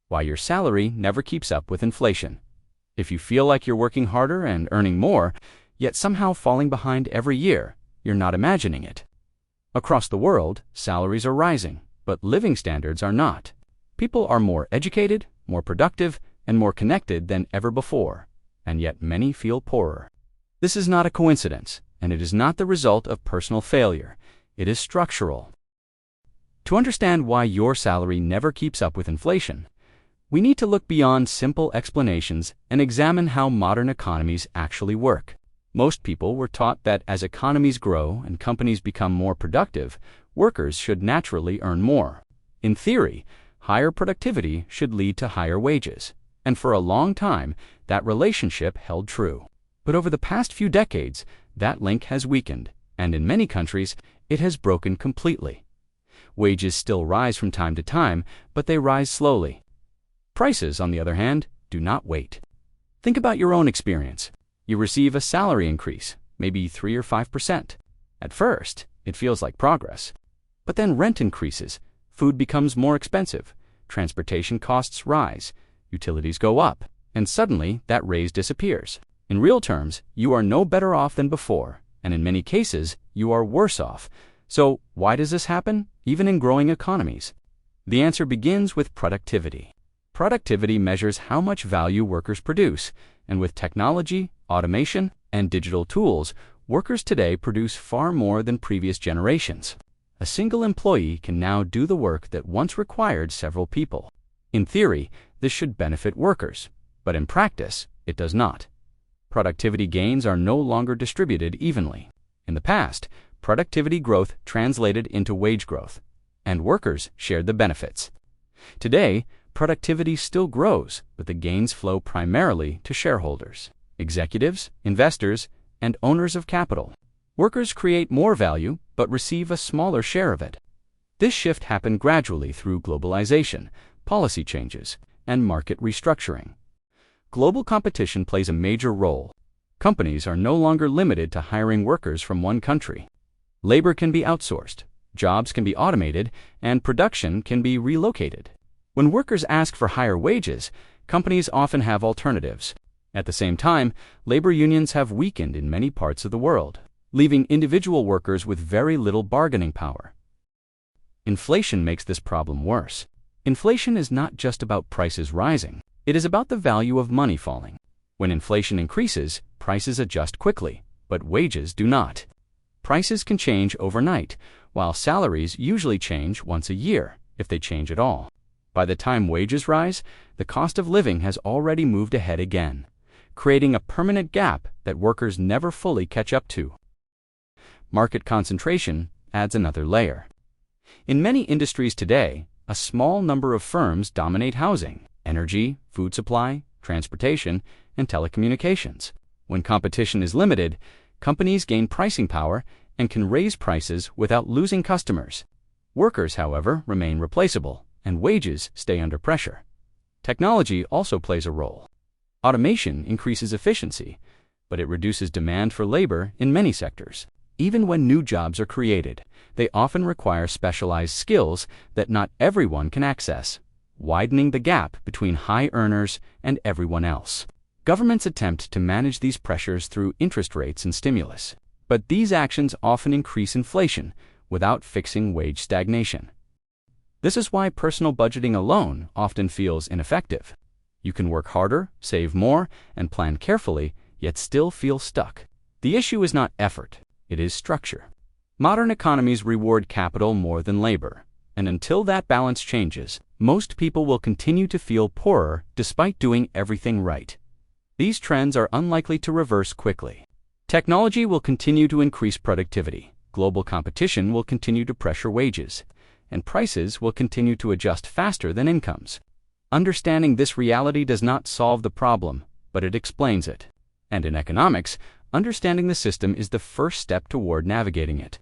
why your salary never keeps up with inflation. If you feel like you're working harder and earning more, yet somehow falling behind every year, you're not imagining it. Across the world, salaries are rising, but living standards are not. People are more educated, more productive, and more connected than ever before, and yet many feel poorer. This is not a coincidence, and it is not the result of personal failure. It is structural. To understand why your salary never keeps up with inflation, we need to look beyond simple explanations and examine how modern economies actually work. Most people were taught that as economies grow and companies become more productive, workers should naturally earn more. In theory, higher productivity should lead to higher wages, and for a long time, that relationship held true. But over the past few decades, that link has weakened, and in many countries, it has broken completely. Wages still rise from time to time, but they rise slowly. Prices, on the other hand, do not wait. Think about your own experience. You receive a salary increase, maybe 3 or 5%. At first, it feels like progress. But then rent increases, food becomes more expensive, transportation costs rise, utilities go up, and suddenly that raise disappears. In real terms, you are no better off than before, and in many cases, you are worse off. So why does this happen, even in growing economies? The answer begins with productivity. Productivity measures how much value workers produce, and with technology, automation, and digital tools, workers today produce far more than previous generations. A single employee can now do the work that once required several people. In theory, this should benefit workers, but in practice, it does not. Productivity gains are no longer distributed evenly. In the past, productivity growth translated into wage growth, and workers shared the benefits. Today, productivity still grows, but the gains flow primarily to shareholders, executives, investors, and owners of capital. Workers create more value, but receive a smaller share of it. This shift happened gradually through globalization, policy changes, and market restructuring. Global competition plays a major role. Companies are no longer limited to hiring workers from one country. Labor can be outsourced, jobs can be automated, and production can be relocated. When workers ask for higher wages, companies often have alternatives. At the same time, labor unions have weakened in many parts of the world, leaving individual workers with very little bargaining power. Inflation makes this problem worse. Inflation is not just about prices rising. It is about the value of money falling. When inflation increases, prices adjust quickly, but wages do not. Prices can change overnight, while salaries usually change once a year, if they change at all. By the time wages rise, the cost of living has already moved ahead again, creating a permanent gap that workers never fully catch up to. Market concentration adds another layer. In many industries today, a small number of firms dominate housing, energy, food supply, transportation, and telecommunications. When competition is limited, companies gain pricing power and can raise prices without losing customers. Workers, however, remain replaceable, and wages stay under pressure. Technology also plays a role. Automation increases efficiency, but it reduces demand for labor in many sectors. Even when new jobs are created, they often require specialized skills that not everyone can access, widening the gap between high earners and everyone else. Governments attempt to manage these pressures through interest rates and stimulus, but these actions often increase inflation without fixing wage stagnation. This is why personal budgeting alone often feels ineffective. You can work harder, save more, and plan carefully, yet still feel stuck. The issue is not effort, it is structure. Modern economies reward capital more than labor, and until that balance changes, most people will continue to feel poorer despite doing everything right. These trends are unlikely to reverse quickly. Technology will continue to increase productivity, global competition will continue to pressure wages, and prices will continue to adjust faster than incomes. Understanding this reality does not solve the problem, but it explains it. And in economics, understanding the system is the first step toward navigating it.